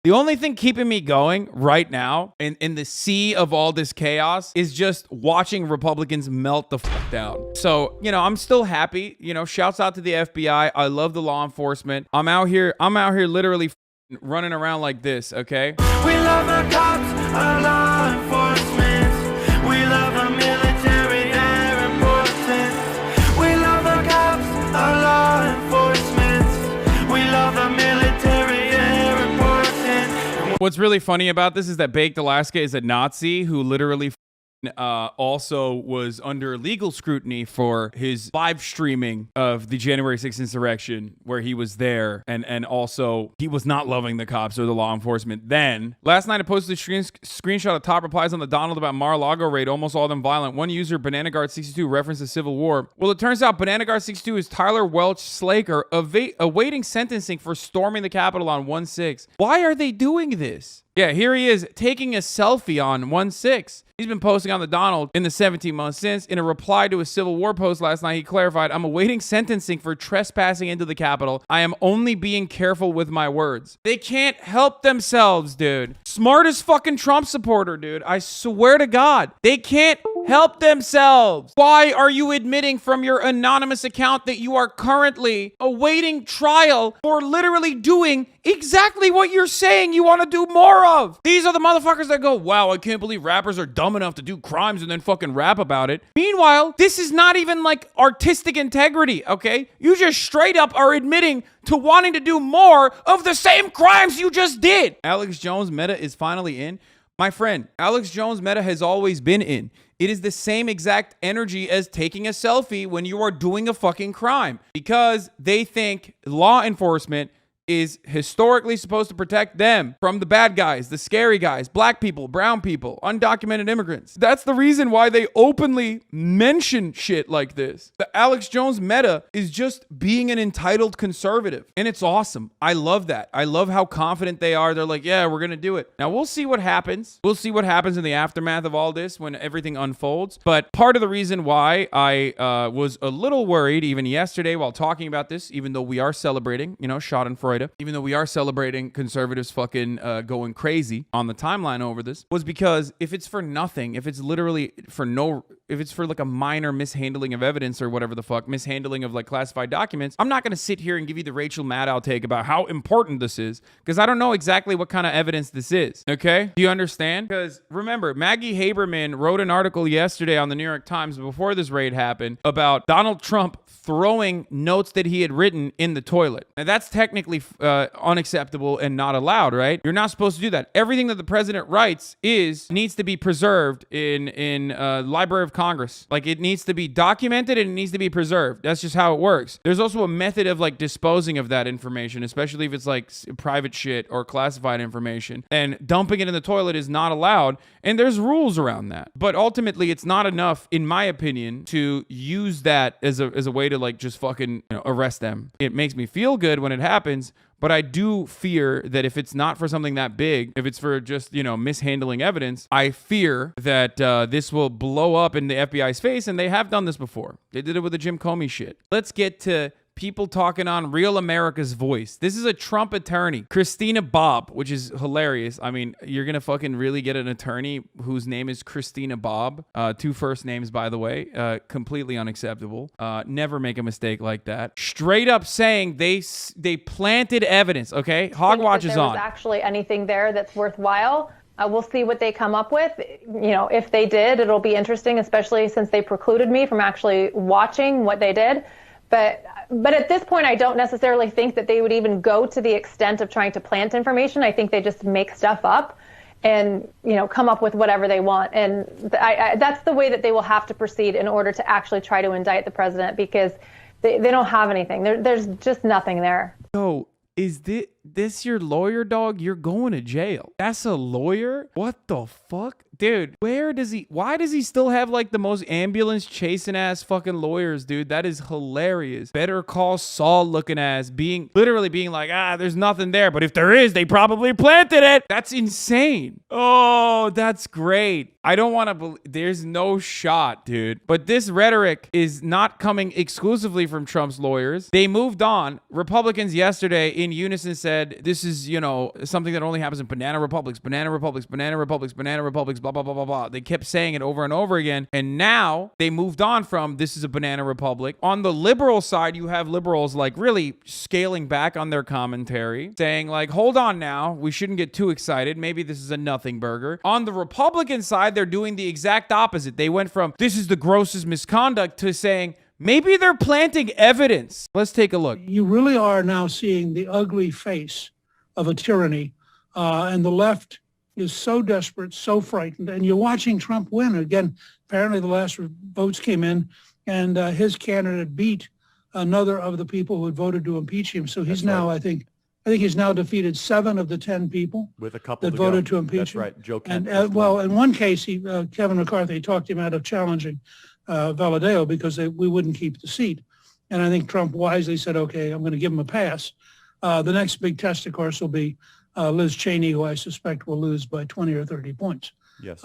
The only thing keeping me going right now in the sea of all this chaos is just watching Republicans melt the fuck down. So, you know, I'm still happy. You know, shouts out to the FBI. I love the law enforcement. I'm out here literally running around like this, okay? We love the cops, our law enforcement. We love the military, air enforcement. We love the cops, our law enforcement. We love the military, air enforcement. What's really funny about this is that Baked Alaska is a Nazi who literally also was under legal scrutiny for his live streaming of the January 6th insurrection, where he was there, and also he was not loving the cops or the law enforcement then. Last night I posted a screenshot of top replies on the Donald about Mar-a-Lago raid, almost all of them violent. One user, Banana Guard 62, referenced the Civil War. Well, it turns out Banana Guard 62 is Tyler Welch Slaker awaiting sentencing for storming the Capitol on 1/6. Why are they doing this? Yeah, here he is taking a selfie on 1/6. He's been posting on the Donald in the 17 months since. In a reply to a Civil War post last night, he clarified, I'm awaiting sentencing for trespassing into the Capitol. I am only being careful with my words. They can't help themselves, dude. Smartest fucking Trump supporter, dude. I swear to God. They can't help themselves. Why are you admitting from your anonymous account that you are currently awaiting trial for literally doing exactly what you're saying you want to do more of? These are the motherfuckers that go, wow, I can't believe rappers are dumb enough to do crimes and then fucking rap about it. Meanwhile, this is not even like artistic integrity, okay? You just straight up are admitting to wanting to do more of the same crimes you just did. Alex Jones meta is finally in. My friend, Alex Jones meta has always been in. It is the same exact energy as taking a selfie when you are doing a fucking crime, because they think law enforcement is historically supposed to protect them from the bad guys, the scary guys, black people, brown people, undocumented immigrants. That's the reason why they openly mention shit like this. The Alex Jones meta is just being an entitled conservative, and it's awesome. I love that. I love how confident they are. They're like, yeah, we're gonna do it. Now we'll see what happens. We'll see what happens in the aftermath of all this when everything unfolds. But part of the reason why I was a little worried even yesterday while talking about this, even though we are celebrating, you know, Schadenfreude, even though we are celebrating conservatives fucking going crazy on the timeline over this, was because if it's for nothing, if it's literally for if it's for like a minor mishandling of evidence or whatever the fuck, mishandling of like classified documents, I'm not going to sit here and give you the Rachel Maddow take about how important this is, because I don't know exactly what kind of evidence this is, okay? Do you understand? Because remember, Maggie Haberman wrote an article yesterday on the New York Times before this raid happened about Donald Trump throwing notes that he had written in the toilet. Now that's technically unacceptable and not allowed, right? You're not supposed to do that. Everything that the president writes needs to be preserved in Library of Congress. Like, it needs to be documented and it needs to be preserved. That's just how it works. There's also a method of like disposing of that information, especially if it's like private shit or classified information. And dumping it in the toilet is not allowed. And there's rules around that. But ultimately, it's not enough, in my opinion, to use that as a way to like just fucking, you know, arrest them. It makes me feel good when it happens, but I do fear that if it's not for something that big, if it's for just, you know, mishandling evidence, I fear that this will blow up in the FBI's face, and they have done this before. They did it with the Jim Comey shit. Let's get to people talking on Real America's Voice. This is a Trump attorney, Christina Bobb, which is hilarious. I mean, you're going to fucking really get an attorney whose name is Christina Bobb. Two first names, by the way. Completely unacceptable. Never make a mistake like that. Straight up saying they planted evidence, okay? Hogwatch is on. If there was actually anything there that's worthwhile, we'll see what they come up with. You know, if they did, it'll be interesting, especially since they precluded me from actually watching what they did. But at this point, I don't necessarily think that they would even go to the extent of trying to plant information. I think they just make stuff up and, you know, come up with whatever they want. And that's the way that they will have to proceed in order to actually try to indict the president, because they don't have anything. There's just nothing there. So is this your lawyer, dog? You're going to jail. That's a lawyer? What the fuck? Dude, why does he still have like the most ambulance chasing ass fucking lawyers, dude? That is hilarious. Better Call Saul looking ass, literally being like, there's nothing there, but if there is, they probably planted it. That's insane. Oh, that's great. I don't want to believe, there's no shot, dude. But this rhetoric is not coming exclusively from Trump's lawyers. They moved on. Republicans yesterday in unison said, said, this is, something that only happens in banana republics, banana republics, banana republics, banana republics, blah, blah, blah, blah, blah. They kept saying it over and over again. And now they moved on from this is a banana republic. On the liberal side, you have liberals like really scaling back on their commentary, saying like, hold on now, we shouldn't get too excited. Maybe this is a nothing burger. On the Republican side, they're doing the exact opposite. They went from this is the grossest misconduct to saying, maybe they're planting evidence. Let's take a look. You really are now seeing the ugly face of a tyranny, and the left is so desperate, so frightened, and you're watching Trump win. Again, apparently the last votes came in, and his candidate beat another of the people who had voted to impeach him. So he's now, I think he's now defeated 7 of the 10 people with a couple that voted to impeach him. That's right. Joe Kent. And well, in one case, Kevin McCarthy talked him out of challenging Valadao because we wouldn't keep the seat. And I think Trump wisely said, okay, I'm going to give him a pass. The next big test, of course, will be Liz Cheney, who I suspect will lose by 20 or 30 points. Yes.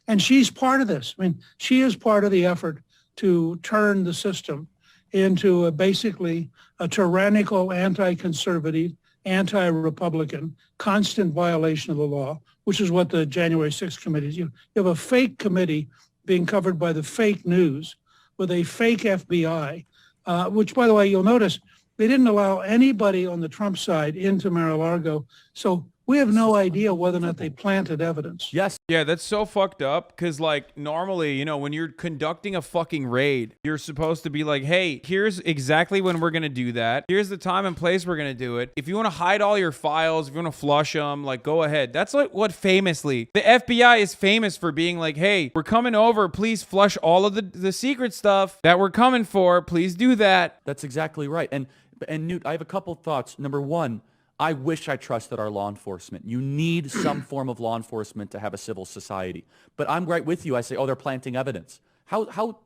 And she's part of this. I mean, she is part of the effort to turn the system into basically a tyrannical, anti-conservative, anti-Republican, constant violation of the law, which is what the January 6th committee is. You have a fake committee being covered by the fake news with a fake FBI, which, by the way, you'll notice they didn't allow anybody on the Trump side into Mar-a-Lago. So we have no idea whether or not they planted evidence. Yes. Yeah, that's so fucked up because, like, normally, when you're conducting a fucking raid, you're supposed to be like, hey, here's exactly when we're going to do that. Here's the time and place we're going to do it. If you want to hide all your files, if you want to flush them, like, go ahead. That's like what famously, the FBI is famous for being like, hey, we're coming over. Please flush all of the secret stuff that we're coming for. Please do that. That's exactly right. And Newt, I have a couple thoughts. Number one, I wish I trusted our law enforcement. You need some form of law enforcement to have a civil society. But I'm right with you. I say, oh, they're planting evidence. How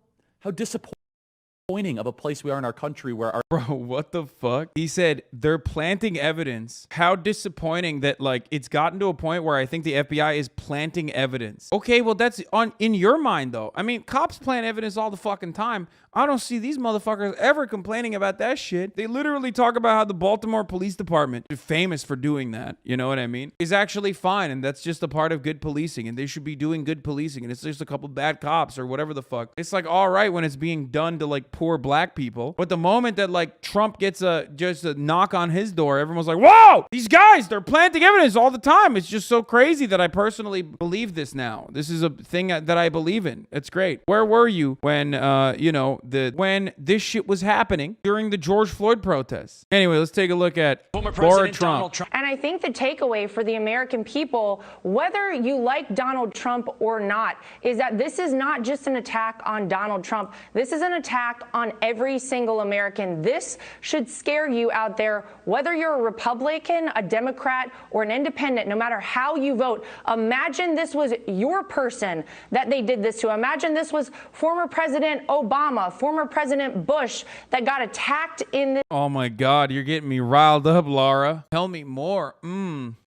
disappointing of a place we are in our country where our... Bro, what the fuck? He said they're planting evidence. How disappointing that, like, it's gotten to a point where I think the FBI is planting evidence. Okay, well, that's in your mind, though. I mean, cops plant evidence all the fucking time. I don't see these motherfuckers ever complaining about that shit. They literally talk about how the Baltimore Police Department, famous for doing that, you know what I mean, is actually fine, and that's just a part of good policing, and they should be doing good policing, and it's just a couple bad cops or whatever the fuck. It's like, all right when it's being done to, like, poor black people, but the moment that, like, Trump gets just a knock on his door, everyone's like, whoa, these guys, they're planting evidence all the time. It's just so crazy that I personally believe this now. This is a thing that I believe in. It's great. Where were you when, when this shit was happening during the George Floyd protests? Anyway, let's take a look at Laura Trump. And I think the takeaway for the American people, whether you like Donald Trump or not, is that this is not just an attack on Donald Trump. This is an attack on every single American. This should scare you out there, whether you're a Republican, a Democrat, or an independent, no matter how you vote. Imagine this was your person that they did this to. Imagine this was former President Obama, former President Bush that got attacked in this. Oh my God, you're getting me riled up, Laura. Tell me more.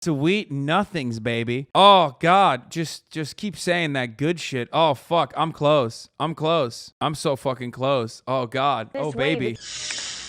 Sweet nothings, baby. Oh God, just keep saying that good shit. Oh fuck, I'm close. I'm so fucking close. Oh God. Oh baby.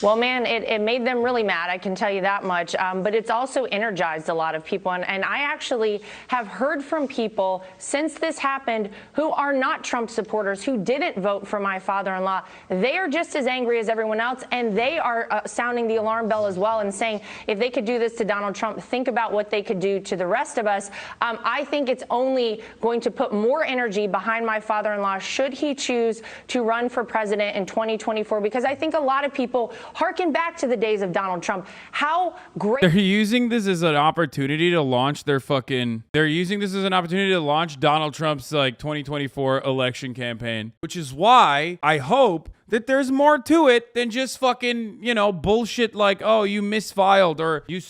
Well, man, it made them really mad, I can tell you that much. But it's also energized a lot of people. And I actually have heard from people since this happened who are not Trump supporters, who didn't vote for my father-in-law. They are just as angry as everyone else. And they are sounding the alarm bell as well and saying, if they could do this to Donald Trump, think about what they could do to the rest of us. I think it's only going to put more energy behind my father-in-law should he choose to run for president in 2024, because I think a lot of people harken back to the days of Donald Trump. How great. They're using this as an opportunity to launch they're using this as an opportunity to launch Donald Trump's, like, 2024 election campaign, which is why I hope that there's more to it than just fucking, bullshit like, oh, you misfiled or you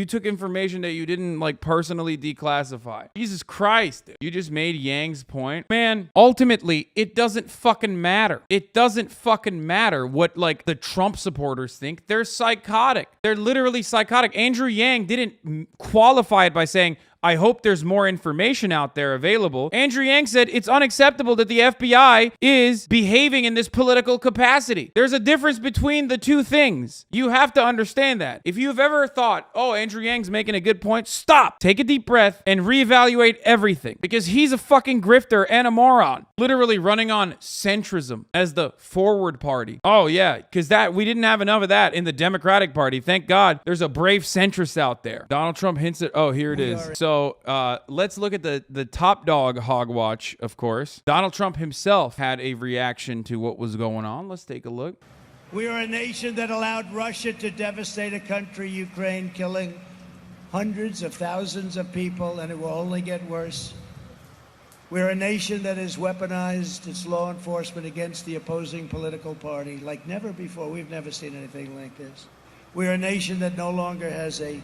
took information that you didn't, like, personally declassify. Jesus Christ. You just made Yang's point. Man, ultimately, it doesn't fucking matter. It doesn't fucking matter what, like, the Trump supporters think. They're psychotic. They're literally psychotic. Andrew Yang didn't qualify it by saying, I hope there's more information out there available. Andrew Yang said it's unacceptable that the FBI is behaving in this political capacity. There's a difference between the two things. You have to understand that. If you've ever thought, oh, Andrew Yang's making a good point, stop. Take a deep breath and reevaluate everything, because he's a fucking grifter and a moron. Literally running on centrism as the forward party. Oh, yeah, because we didn't have enough of that in the Democratic Party. Thank God there's a brave centrist out there. Donald Trump hints at, oh, here it is. So let's look at the top dog Hogwatch, of course. Donald Trump himself had a reaction to what was going on. Let's take a look. We are a nation that allowed Russia to devastate a country, Ukraine, killing hundreds of thousands of people, and it will only get worse. We're a nation that has weaponized its law enforcement against the opposing political party like never before. We've never seen anything like this. We're a nation that no longer has a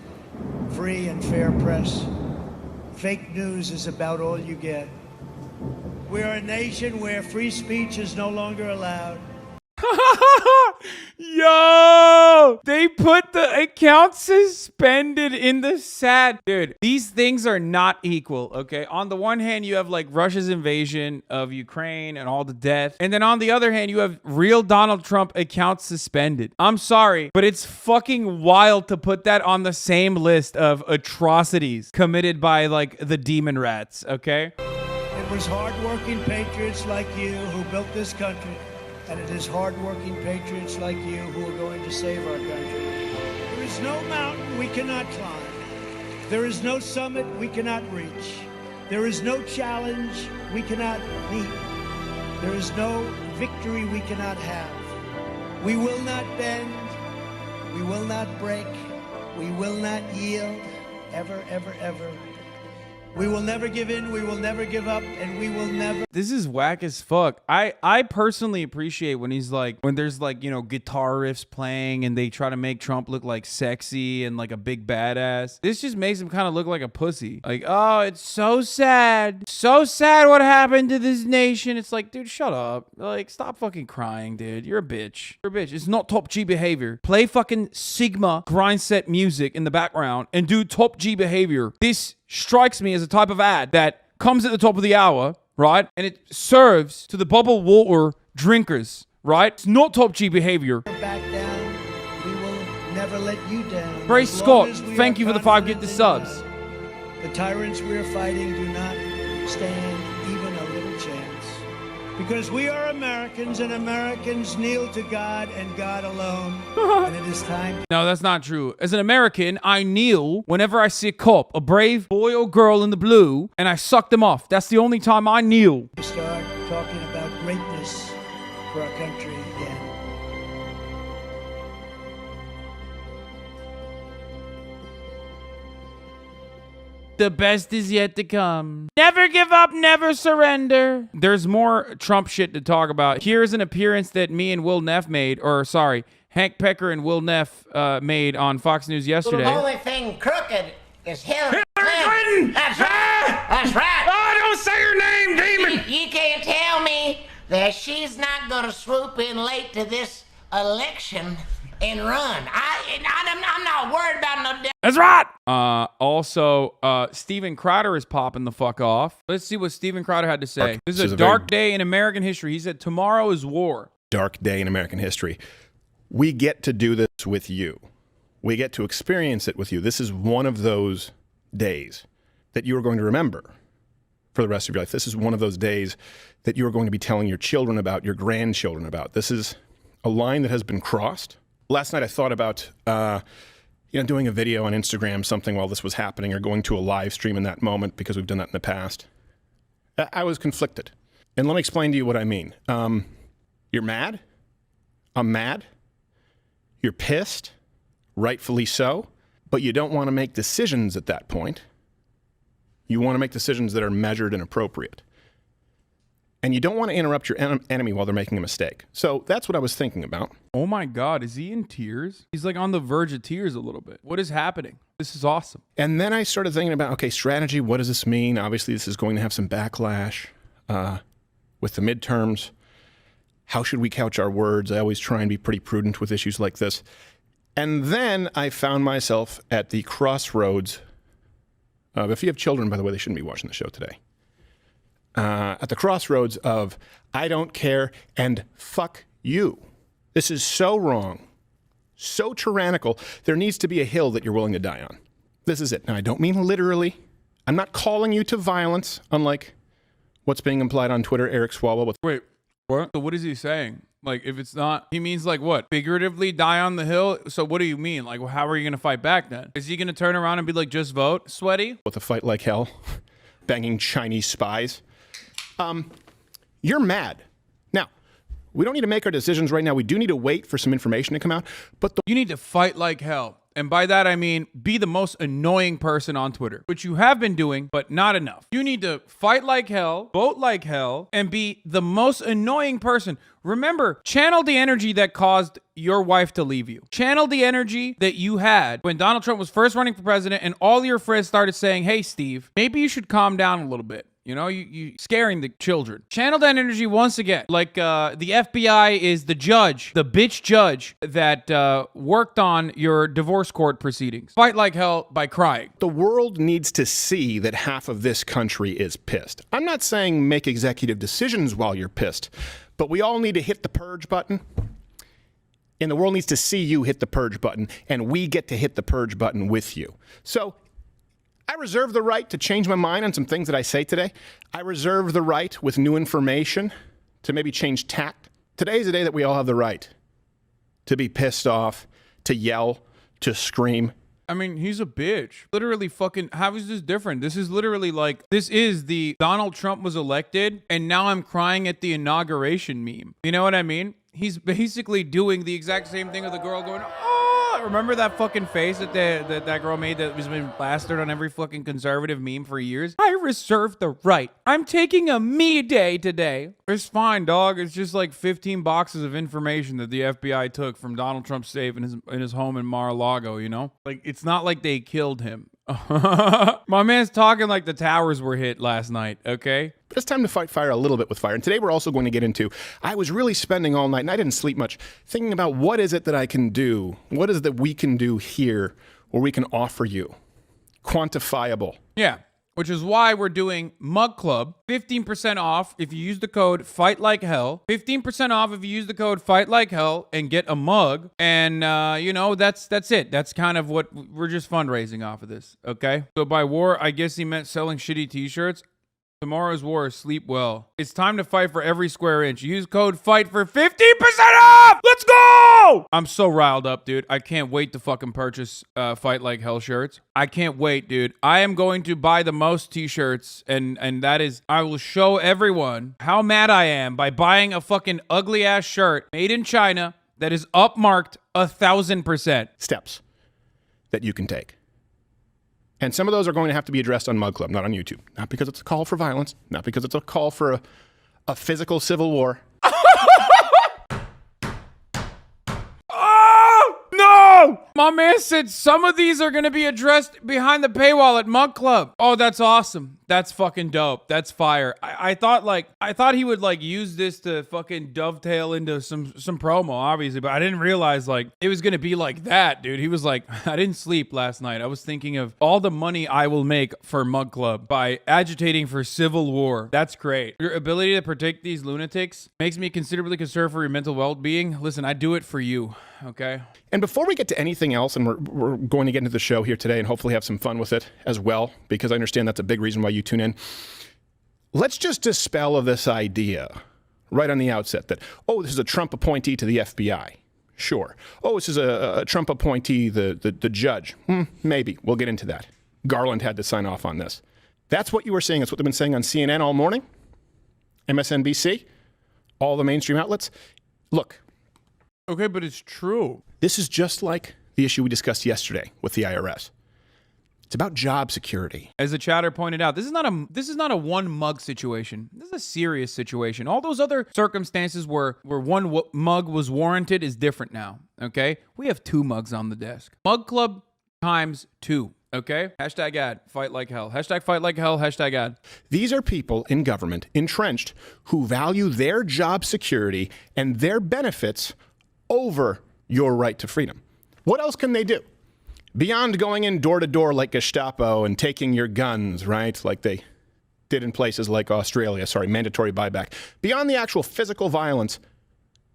free and fair press. Fake news is about all you get. We're a nation where free speech is no longer allowed. Yo, they put the account suspended in the sad. Dude, these things are not equal, okay? On the one hand, you have like Russia's invasion of Ukraine and all the death. And then on the other hand, you have real Donald Trump accounts suspended. I'm sorry, but it's fucking wild to put that on the same list of atrocities committed by like the demon rats, okay? It was hardworking patriots like you who built this country. And it is hard-working patriots like you who are going to save our country. There is no mountain we cannot climb. There is no summit we cannot reach. There is no challenge we cannot meet. There is no victory we cannot have. We will not bend. We will not break. We will not yield. Ever, ever, ever. We will never give in, we will never give up, and we will never... This is whack as fuck. I personally appreciate when he's like, when there's like, you know, guitar riffs playing and they try to make Trump look like sexy and like a big badass. This just makes him kind of look like a pussy. Like, oh, it's so sad. So sad what happened to this nation. It's like, dude, shut up. Like, stop fucking crying, dude. You're a bitch. You're a bitch. It's not top G behavior. Play fucking Sigma grind set music in the background and do top G behavior. This strikes me as a type of ad that comes at the top of the hour, right? And it serves to the bubble water drinkers, right? It's not top G behavior. Back down. We will never let you down. Brace Scott, thank you for the 5 Get the Subs. The tyrants we're fighting do not stand even a little chance. Because we are Americans, and Americans kneel to God and God alone. And it is time. No, that's not true. As an American, I kneel whenever I see a cop, a brave boy or girl in the blue, and I suck them off. That's the only time I kneel. To start talking about greatness for our country again. The best is yet to come. Never give up, never surrender. There's more Trump shit to talk about. Here's an appearance that me and Will Neff made, or sorry, Hank Pecker and Will Neff made on Fox News yesterday. The only thing crooked is Hillary Clinton. That's right. That's right. Oh, don't say her name, demon. You can't tell me that she's not going to swoop in late to this election and run. I'm not worried about no... That's right. Also, Steven Crowder is popping the fuck off. Let's see what Steven Crowder had to say. This is a dark day in American history. He said, tomorrow is war. Dark day in American history. We get to do this with you. We get to experience it with you. This is one of those days that you are going to remember for the rest of your life. This is one of those days that you are going to be telling your children about, your grandchildren about. This is a line that has been crossed. Last night I thought about, doing a video on Instagram, something while this was happening, or going to a live stream in that moment, because we've done that in the past. I was conflicted. And let me explain to you what I mean. You're mad. I'm mad. You're pissed, rightfully so, but you don't want to make decisions at that point. You want to make decisions that are measured and appropriate. And you don't want to interrupt your enemy while they're making a mistake. So that's what I was thinking about. Oh my God, is he in tears? He's like on the verge of tears a little bit. What is happening? This is awesome. And then I started thinking about, okay, strategy, what does this mean? Obviously, this is going to have some backlash with the midterms. How should we couch our words? I always try and be pretty prudent with issues like this. And then I found myself at the crossroads if you have children, by the way, they shouldn't be watching the show today. At the crossroads of I don't care and fuck you. This is so wrong, so tyrannical. There needs to be a hill that you're willing to die on. This is it. Now, I don't mean literally. I'm not calling you to violence, unlike what's being implied on Twitter, Eric Swalwell. Wait, what? So what is he saying? Like, if it's not, he means like what? Figuratively die on the hill? So what do you mean? Like, how are you going to fight back then? Is he going to turn around and be like, just vote, sweaty? With a fight like hell, banging Chinese spies. You're mad. Now, we don't need to make our decisions right now. We do need to wait for some information to come out. But You need to fight like hell. And by that, I mean, be the most annoying person on Twitter, which you have been doing, but not enough. You need to fight like hell, vote like hell, and be the most annoying person. Remember, channel the energy that caused your wife to leave you. Channel the energy that you had when Donald Trump was first running for president and all your friends started saying, hey, Steve, maybe you should calm down a little bit. You know, you scaring the children. Channel that energy once again. Like the FBI is the judge, the bitch judge that worked on your divorce court proceedings. Fight like hell by crying. the world needs to see that half of this country is pissed. I'm not saying make executive decisions while you're pissed, but we all need to hit the purge button. And the world needs to see you hit the purge button, and we get to hit the purge button with you. So I reserve the right to change my mind on some things that I say today. I reserve the right with new information to maybe change tact. Today is a day that we all have the right to be pissed off, to yell, to scream. I mean, he's a bitch. Literally fucking, how is this different? This is literally like, this is the Donald Trump was elected and now I'm crying at the inauguration meme. You know what I mean? He's basically doing the exact same thing with the girl going, oh, remember that fucking face that that girl made that has been plastered on every fucking conservative meme for years? I reserve the right. I'm taking a me day today. It's fine, dog. It's just like 15 boxes of information that the FBI took from Donald Trump's safe in his home in Mar-a-Lago, you know? Like, it's not like they killed him. My man's talking like the towers were hit last night, okay? But it's time to fight fire a little bit with fire. And today we're also going to get into, I was really spending all night, and I didn't sleep much, thinking about what is it that I can do? What is it that we can do here or we can offer you? Quantifiable. Yeah, which is why we're doing Mug Club. 15% off if you use the code FIGHTLIKEHELL. 15% off if you use the code FIGHTLIKEHELL and get a mug. And, you know, that's it. That's kind of what we're just fundraising off of this, okay? So by war, I guess he meant selling shitty t-shirts. Tomorrow's war is sleep well. It's time to fight for every square inch. Use code FIGHT for 15% off! Let's go! I'm so riled up, dude. I can't wait to fucking purchase Fight Like Hell shirts. I can't wait, dude. I am going to buy the most t-shirts, and that is, I will show everyone how mad I am by buying a fucking ugly-ass shirt made in China that is upmarked 1,000%. Steps that you can take. And some of those are going to have to be addressed on Mug Club, not on YouTube. Not because it's a call for violence, not because it's a call for a physical civil war. Oh, no! My man said some of these are going to be addressed behind the paywall at Mug Club. Oh, that's awesome. That's fucking dope. That's fire. I thought he would like use this to fucking dovetail into some promo, obviously, but I didn't realize like it was gonna be like that, dude. He was like, I didn't sleep last night. I was thinking of all the money I will make for Mug Club by agitating for civil war. That's great. Your ability to protect these lunatics makes me considerably concerned for your mental well-being. Listen, I do it for you, okay? And before we get to anything else, and we're going to get into the show here today and hopefully have some fun with it as well, because I understand that's a big reason why you tune in. Let's just dispel of this idea right on the outset that, oh, this is a Trump appointee to the FBI. Sure. Oh, this is a Trump appointee, the judge. Maybe. We'll get into that. Garland had to sign off on this. That's what you were saying. That's what they've been saying on CNN all morning, MSNBC, all the mainstream outlets. Look. Okay, but it's true. This is just like the issue we discussed yesterday with the IRS. It's about job security. As the chatter pointed out, this is not a one mug situation. This is a serious situation. All those other circumstances where one mug was warranted is different now, okay? We have 2 mugs on the desk. Mug Club times 2, okay? Hashtag ad, fight like hell. Hashtag fight like hell, hashtag ad. These are people in government, entrenched, who value their job security and their benefits over your right to freedom. What else can they do? Beyond going in door to door like Gestapo and taking your guns, right? Like they did in places like Australia, mandatory buyback. Beyond the actual physical violence,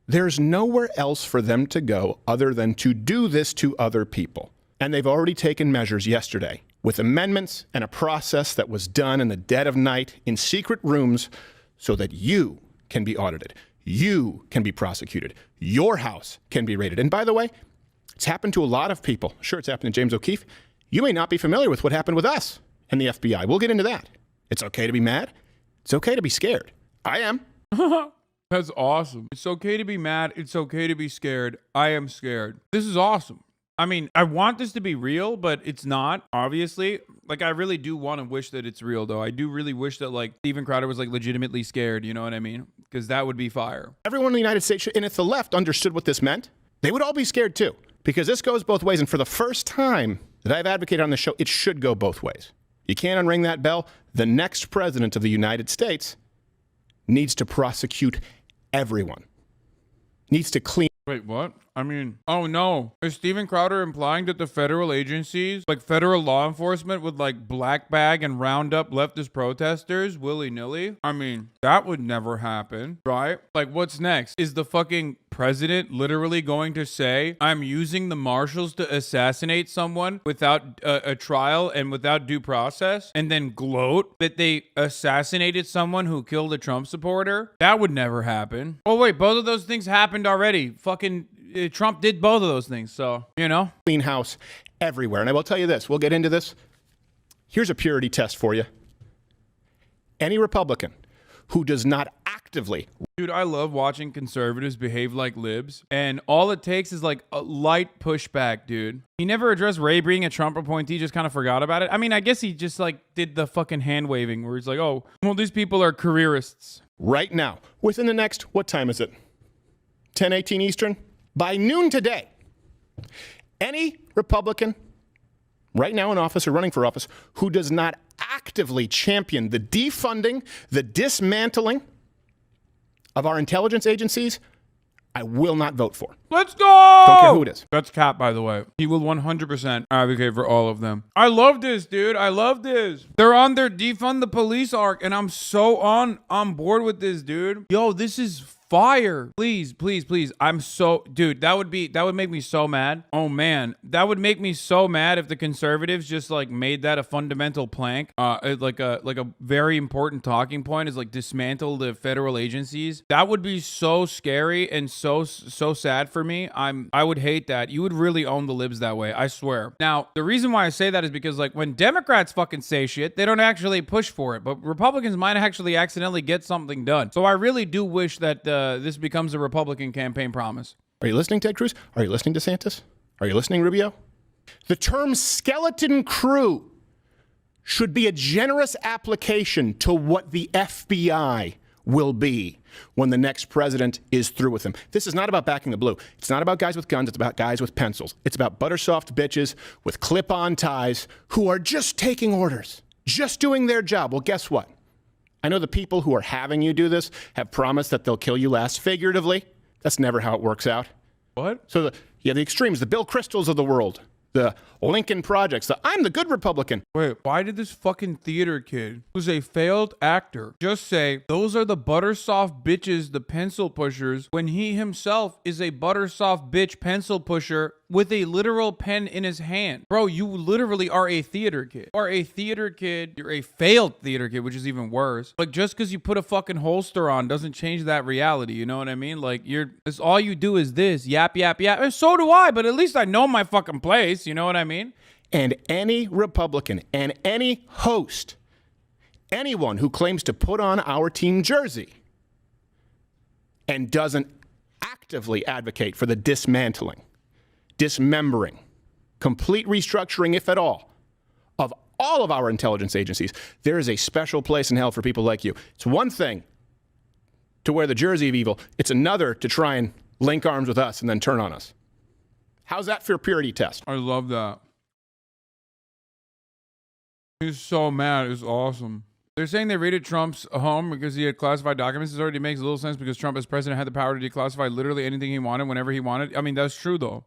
there's nowhere else for them to go other than to do this to other people. And they've already taken measures yesterday with amendments and a process that was done in the dead of night in secret rooms so that you can be audited. You can be prosecuted. Your house can be raided. And by the way, it's happened to a lot of people. Sure, it's happened to James O'Keefe. You may not be familiar with what happened with us and the FBI. We'll get into that. It's okay to be mad. It's okay to be scared. I am. That's awesome. It's okay to be mad. It's okay to be scared. I am scared. This is awesome. I mean, I want this to be real, but it's not, obviously. Like, I really do want to wish that it's real, though. I do really wish that, like, Steven Crowder was, like, legitimately scared, you know what I mean? Because that would be fire. Everyone in the United States, and if the left understood what this meant, they would all be scared, too. Because this goes both ways, and for the first time that I've advocated on the show, it should go both ways. You can't unring that bell. The next president of the United States needs to prosecute everyone. Needs to clean. Wait, what? I mean, oh no. Is Steven Crowder implying that the federal agencies, like federal law enforcement, would like black bag and round up leftist protesters willy-nilly? I mean, that would never happen, right? Like, what's next? Is the fucking president literally going to say, I'm using the marshals to assassinate someone without a trial and without due process, and then gloat that they assassinated someone who killed a Trump supporter? That would never happen. Oh wait, both of those things happened already. Fucking Trump did both of those things, so, you know. Clean house everywhere. And I will tell you this, we'll get into this. Here's a purity test for you. Any Republican who does not actively... Dude, I love watching conservatives behave like libs, and all it takes is like a light pushback, dude. He never addressed Ray being a Trump appointee, just kind of forgot about it. I mean, I guess he just like did the fucking hand waving where he's like, oh, well, these people are careerists. Right now, within the next, what time is it? 10:18 Eastern? By noon today, any Republican right now in office or running for office who does not actively champion the defunding, the dismantling of our intelligence agencies, I will not vote for. Let's go! Don't care who it is. That's Cap, by the way. He will 100% advocate for all of them. I love this, dude. I love this. They're on their defund the police arc, and I'm so on board with this, dude. Yo, this is fire. Please, please, please. I'm so, dude, that would make me so mad. Oh man, that would make me so mad if the conservatives just like made that a fundamental plank, like a very important talking point is like dismantle the federal agencies. That would be so scary and so sad for me. I would hate that. You would really own the libs that way, I swear. Now, the reason why I say that is because like when Democrats fucking say shit, they don't actually push for it, but Republicans might actually accidentally get something done. So I really do wish that this becomes a Republican campaign promise. Are you listening, Ted Cruz? Are you listening, DeSantis? Are you listening, Rubio? The term skeleton crew should be a generous application to what the FBI will be when the next president is through with them. This is not about backing the blue. It's not about guys with guns. It's about guys with pencils. It's about buttersoft bitches with clip-on ties who are just taking orders, just doing their job. Well, guess what? I know the people who are having you do this have promised that they'll kill you last figuratively. That's never how it works out. What? So the extremes, the Bill Kristols of the world, the Lincoln Projects, I'm the good Republican. Wait, why did this fucking theater kid, who's a failed actor, just say, those are the buttersoft bitches, the pencil pushers, when he himself is a buttersoft bitch pencil pusher with a literal pen in his hand? Bro, you literally are a theater kid. You are a theater kid. You're a failed theater kid, which is even worse. Like, just because you put a fucking holster on doesn't change that reality, you know what I mean? Like, it's all you do is this, yap, yap, yap. And so do I, but at least I know my fucking place, you know what I mean? And any Republican and any host, anyone who claims to put on our team jersey and doesn't actively advocate for the dismantling, dismembering, complete restructuring, if at all of our intelligence agencies, there is a special place in hell for people like you. It's one thing to wear the jersey of evil. It's another to try and link arms with us and then turn on us. How's that for a purity test? I love that. He's so mad. It's awesome. They're saying they raided Trump's home because he had classified documents. This already makes a little sense because Trump as president had the power to declassify literally anything he wanted whenever he wanted. I mean, that's true though.